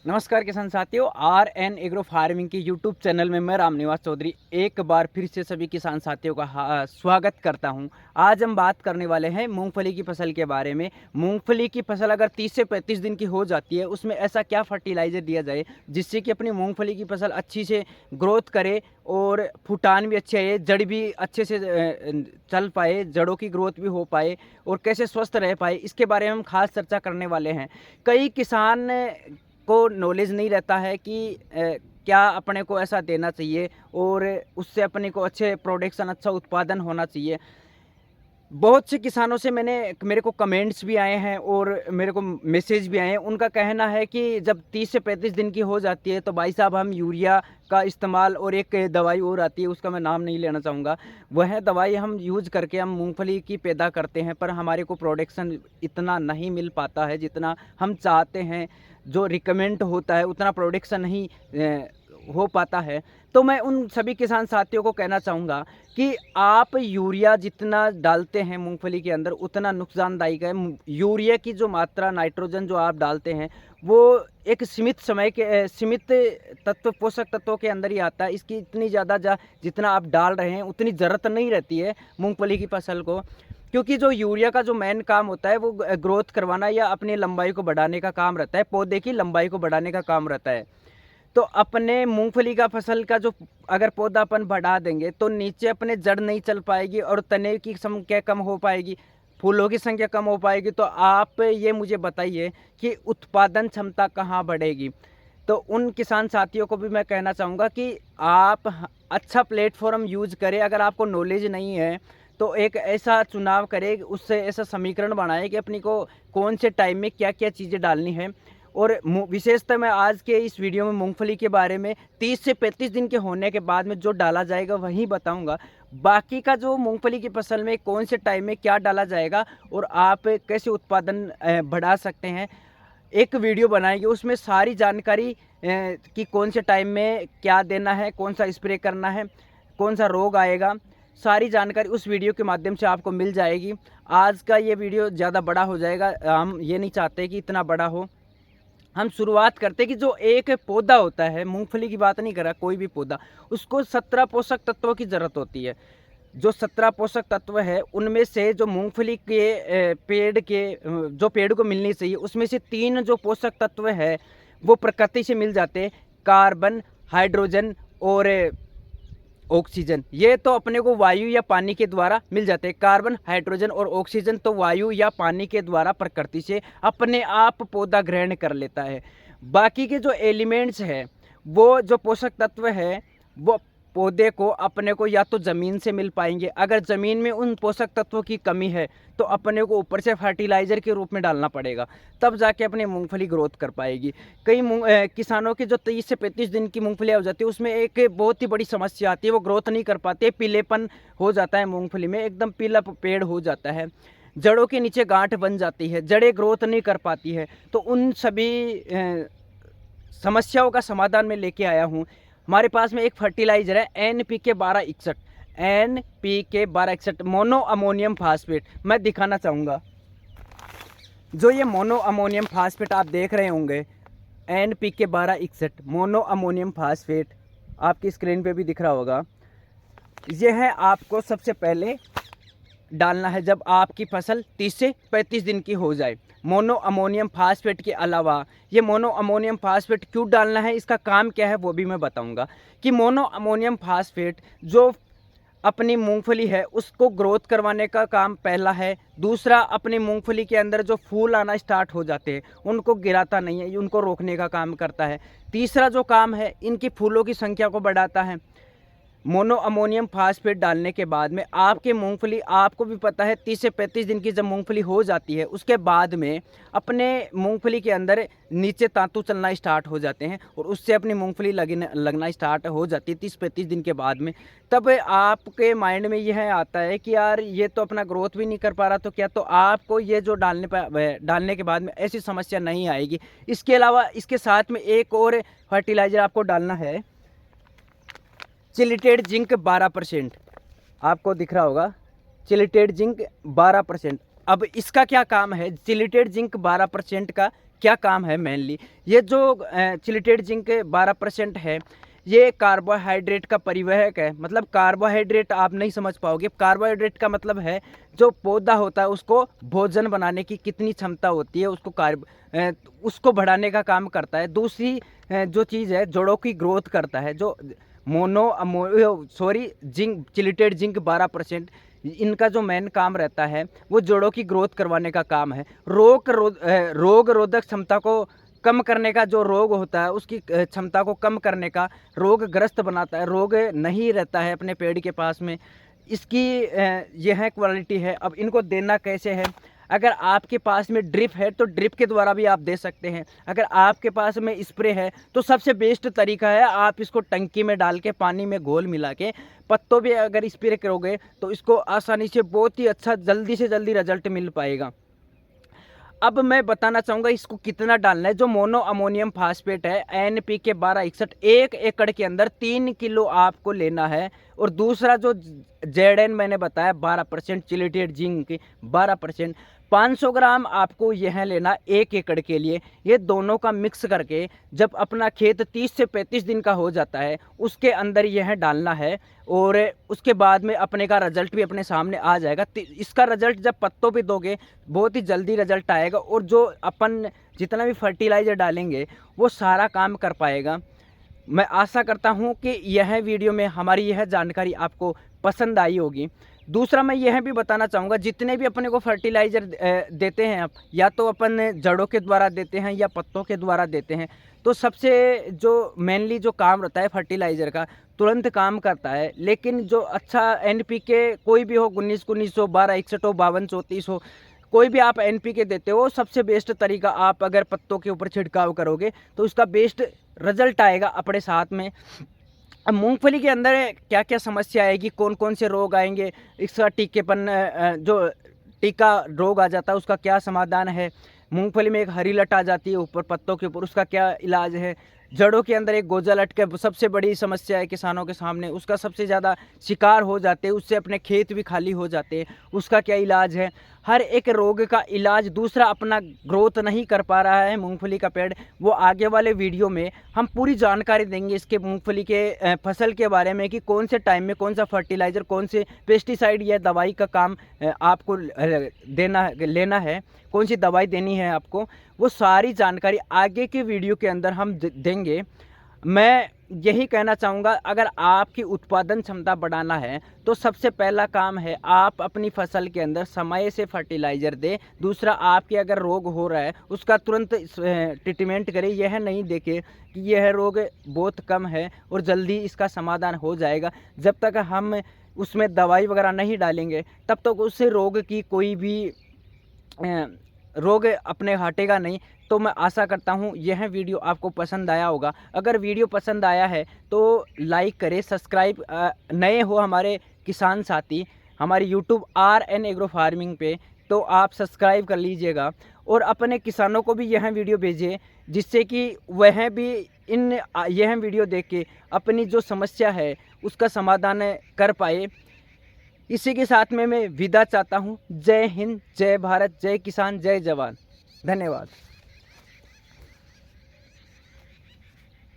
नमस्कार किसान साथियों, आर एन एग्रो फार्मिंग की यूट्यूब चैनल में मैं रामनिवास चौधरी एक बार फिर से सभी किसान साथियों का स्वागत करता हूं। आज हम बात करने वाले हैं मूंगफली की फसल के बारे में। मूंगफली की फसल अगर 30 से 35 दिन की हो जाती है, उसमें ऐसा क्या फर्टिलाइज़र दिया जाए जिससे कि अपनी मूंगफली की फसल अच्छी से ग्रोथ करे और फुटान भी अच्छे आए, जड़ भी अच्छे से चल पाए, जड़ों की ग्रोथ भी हो पाए और कैसे स्वस्थ रह पाए, इसके बारे में हम खास चर्चा करने वाले हैं। कई किसान को नॉलेज नहीं रहता है कि क्या अपने को ऐसा देना चाहिए और उससे अपने को अच्छे प्रोडक्शन, अच्छा उत्पादन होना चाहिए। बहुत से किसानों से मेरे को कमेंट्स भी आए हैं और मेरे को मैसेज भी आए हैं। उनका कहना है कि जब 30 से 35 दिन की हो जाती है तो भाई साहब हम यूरिया का इस्तेमाल और एक दवाई और आती है, उसका मैं नाम नहीं लेना चाहूँगा, वह दवाई हम यूज़ करके हम मूंगफली की पैदा करते हैं, पर हमारे को प्रोडक्शन इतना नहीं मिल पाता है जितना हम चाहते हैं। जो रिकमेंड होता है उतना प्रोडक्शन नहीं हो पाता है। तो मैं उन सभी किसान साथियों को कहना चाहूँगा कि आप यूरिया जितना डालते हैं मूंगफली के अंदर उतना नुकसानदायक है। यूरिया की जो मात्रा, नाइट्रोजन जो आप डालते हैं, वो एक सीमित समय के सीमित तत्व, पोषक तत्वों के अंदर ही आता है। इसकी इतनी ज़्यादा जितना आप डाल रहे हैं उतनी ज़रूरत नहीं रहती है मूंगफली की फसल को, क्योंकि जो यूरिया का जो मेन काम होता है वो ग्रोथ करवाना या अपनी लंबाई को बढ़ाने का काम रहता है, पौधे की लंबाई को बढ़ाने का काम रहता है। तो अपने मूंगफली का फसल का जो अगर पौधा अपन बढ़ा देंगे तो नीचे अपने जड़ नहीं चल पाएगी और तने की संख्या कम हो पाएगी, फूलों की संख्या कम हो पाएगी। तो आप ये मुझे बताइए कि उत्पादन क्षमता कहाँ बढ़ेगी। तो उन किसान साथियों को भी मैं कहना चाहूँगा कि आप अच्छा प्लेटफॉर्म यूज करें। अगर आपको नॉलेज नहीं है तो एक ऐसा चुनाव करें, उससे ऐसा समीकरण बनाएं कि अपनी को कौन से टाइम में क्या क्या चीज़ें डालनी है। और विशेषतः मैं आज के इस वीडियो में मूंगफली के बारे में 30 से 35 दिन के होने के बाद में जो डाला जाएगा वही बताऊंगा। बाकी का जो मूंगफली की फसल में कौन से टाइम में क्या डाला जाएगा और आप कैसे उत्पादन बढ़ा सकते हैं, एक वीडियो बनाएंगे। उसमें सारी जानकारी कि कौन से टाइम में क्या देना है, कौन सा स्प्रे करना है, कौन सा रोग आएगा, सारी जानकारी उस वीडियो के माध्यम से आपको मिल जाएगी। आज का ये वीडियो ज़्यादा बड़ा हो जाएगा, हम ये नहीं चाहते कि इतना बड़ा हो। हम शुरुआत करते कि जो एक पौधा होता है, मूंगफली की बात नहीं कर रहा, कोई भी पौधा, उसको 17 पोषक तत्वों की ज़रूरत होती है। जो 17 पोषक तत्व है उनमें से जो मूंगफली के पेड़ के जो पेड़ को मिलनी चाहिए उसमें से 3 जो पोषक तत्व है वो प्रकृति से मिल जाते हैं, कार्बन, हाइड्रोजन और ऑक्सीजन। ये तो अपने को वायु या पानी के द्वारा मिल जाते हैं। कार्बन, हाइड्रोजन और ऑक्सीजन तो वायु या पानी के द्वारा प्रकृति से अपने आप पौधा ग्रहण कर लेता है। बाकी के जो एलिमेंट्स है, वो जो पोषक तत्व है, वो पौधे को अपने को या तो ज़मीन से मिल पाएंगे। अगर ज़मीन में उन पोषक तत्वों की कमी है तो अपने को ऊपर से फर्टिलाइज़र के रूप में डालना पड़ेगा, तब जाके अपनी मूंगफली ग्रोथ कर पाएगी। कई किसानों की जो 30 से 35 दिन की मूंगफलियाँ हो जाती है उसमें एक बहुत ही बड़ी समस्या आती है, वो ग्रोथ नहीं कर पाते, पीलेपन हो जाता है मूंगफली में, एकदम पीला पेड़ हो जाता है, जड़ों के नीचे गांठ बन जाती है, जड़ें ग्रोथ नहीं कर पाती है। तो उन सभी समस्याओं का समाधान मैं लेके आया हूँ। हमारे पास में एक फर्टिलाइज़र है NPK 1261, NPK 1261 mono ammonium phosphate. मैं दिखाना चाहूँगा, जो ये मोनो अमोनियम फास्फेट आप देख रहे होंगे, NPK 1261 मोनो अमोनियम फास्फेट आपकी स्क्रीन पे भी दिख रहा होगा। यह है आपको सबसे पहले डालना है जब आपकी फसल 30 से 35 दिन की हो जाए। मोनो अमोनियम फास्फेट के अलावा ये मोनो अमोनियम फास्फेट क्यों डालना है, इसका काम क्या है, वो भी मैं बताऊंगा। कि मोनो अमोनियम फास्फेट जो अपनी मूंगफली है उसको ग्रोथ करवाने का काम पहला है। दूसरा, अपनी मूंगफली के अंदर जो फूल आना स्टार्ट हो जाते हैं उनको गिराता नहीं है, उनको रोकने का काम करता है। तीसरा जो काम है, इनकी फूलों की संख्या को बढ़ाता है। मोनो अमोनियम फास्फेट डालने के बाद में आपके मूंगफली, आपको भी पता है 30 से 35 दिन की जब मूंगफली हो जाती है उसके बाद में अपने मूंगफली के अंदर नीचे तांतु चलना स्टार्ट हो जाते हैं और उससे अपनी मूंगफली लगना स्टार्ट हो जाती है 30-35 दिन के बाद में। तब आपके माइंड में यह आता है कि यार ये तो अपना ग्रोथ भी नहीं कर पा रहा, तो क्या, तो आपको ये जो डालने के बाद में ऐसी समस्या नहीं आएगी। इसके अलावा इसके साथ में एक और फर्टिलाइज़र आपको डालना है, चिलिटेड जिंक 12%। आपको दिख रहा होगा चिलिटेड जिंक 12%। अब इसका क्या काम है, चिलिटेड जिंक 12% का क्या काम है मेनली। ये जो चिलिटेड जिंक 12% है, ये कार्बोहाइड्रेट का परिवहक है। मतलब कार्बोहाइड्रेट आप नहीं समझ पाओगे। कार्बोहाइड्रेट का मतलब है जो पौधा होता है उसको भोजन बनाने की कितनी क्षमता होती है, उसको बढ़ाने का काम करता है। दूसरी जो चीज़ है, जड़ों की ग्रोथ करता है। जो जिंक, चिलिटेड जिंक 12%, इनका जो मेन काम रहता है वो जड़ों की ग्रोथ करवाने का काम है। रोग रोधक क्षमता को कम करने का, जो रोग होता है उसकी क्षमता को कम करने का, रोगग्रस्त बनाता है। रोग नहीं रहता है अपने पेड़ के पास में। इसकी यह क्वालिटी है। अब इनको देना कैसे है? अगर आपके पास में ड्रिप है तो ड्रिप के द्वारा भी आप दे सकते हैं। अगर आपके पास में स्प्रे है तो सबसे बेस्ट तरीका है, आप इसको टंकी में डाल के पानी में घोल मिला के पत्तों पे अगर स्प्रे करोगे तो इसको आसानी से बहुत ही अच्छा, जल्दी से जल्दी रिजल्ट मिल पाएगा। अब मैं बताना चाहूँगा इसको कितना डालना है। जो मोनो अमोनियम फास्फेट है NPK 1261, 1 एकड़ के अंदर 3 किलो आपको लेना है। और दूसरा जो ZN मैंने बताया 12%, चिलिटेड जिंक 12%, 500 ग्राम आपको यह लेना 1 एकड़ के लिए। ये दोनों का मिक्स करके जब अपना खेत 30 से 35 दिन का हो जाता है उसके अंदर यह डालना है। और उसके बाद में अपने का रिजल्ट भी अपने सामने आ जाएगा। इसका रिजल्ट जब पत्तों पे दोगे बहुत ही जल्दी रिजल्ट आएगा। और जो अपन जितना भी फर्टिलाइज़र डालेंगे वो सारा काम कर पाएगा। मैं आशा करता हूँ कि यह वीडियो में हमारी यह जानकारी आपको पसंद आई होगी। दूसरा मैं यह भी बताना चाहूँगा, जितने भी अपने को फर्टिलाइज़र देते हैं आप, या तो अपन जड़ों के द्वारा देते हैं या पत्तों के द्वारा देते हैं, तो सबसे जो मेनली जो काम रहता है फर्टिलाइज़र का, तुरंत काम करता है। लेकिन जो अच्छा NPK कोई भी हो, 19 हो, 1261 हो, 52 34 हो, कोई भी आप NPK देते हो, सबसे बेस्ट तरीका आप अगर पत्तों के ऊपर छिड़काव करोगे तो उसका बेस्ट रिजल्ट आएगा अपने साथ में। अब मूंगफली के अंदर क्या क्या समस्या आएगी, कौन कौन से रोग आएंगे, इसका टीकेपन, जो टीका रोग आ जाता है उसका क्या समाधान है, मूंगफली में एक हरी लट आ जाती है ऊपर पत्तों के ऊपर, उसका क्या इलाज है, जड़ों के अंदर एक गोजा लट के सबसे बड़ी समस्या है किसानों के सामने, उसका सबसे ज़्यादा शिकार हो जाते हैं, उससे अपने खेत भी खाली हो जाते हैं, उसका क्या इलाज है, हर एक रोग का इलाज। दूसरा, अपना ग्रोथ नहीं कर पा रहा है मूंगफली का पेड़, वो आगे वाले वीडियो में हम पूरी जानकारी देंगे इसके मूंगफली के फसल के बारे में कि कौन से टाइम में कौन सा फर्टिलाइज़र, कौन से पेस्टिसाइड या दवाई का काम आपको लेना है, कौन सी दवाई देनी है आपको, वो सारी जानकारी आगे के वीडियो के अंदर हम देंगे। मैं यही कहना चाहूँगा, अगर आपकी उत्पादन क्षमता बढ़ाना है तो सबसे पहला काम है आप अपनी फसल के अंदर समय से फर्टिलाइज़र दें। दूसरा, आपके अगर रोग हो रहा है उसका तुरंत ट्रीटमेंट करें। यह नहीं देखें कि यह रोग बहुत कम है और जल्दी इसका समाधान हो जाएगा। जब तक हम उसमें दवाई वगैरह नहीं डालेंगे तब तक उस रोग की कोई भी रोग अपने हटेगा नहीं। तो मैं आशा करता हूँ यह वीडियो आपको पसंद आया होगा। अगर वीडियो पसंद आया है तो लाइक करें, सब्सक्राइब, नए हो हमारे किसान साथी हमारे यूट्यूब RN एग्रो फार्मिंग पे, तो आप सब्सक्राइब कर लीजिएगा और अपने किसानों को भी यह वीडियो भेजिए, जिससे कि वह भी यह वीडियो देख के अपनी जो समस्या है उसका समाधान कर पाए। इसी के साथ में मैं विदा चाहता हूँ। जय हिंद, जय भारत, जय किसान, जय जवान। धन्यवाद।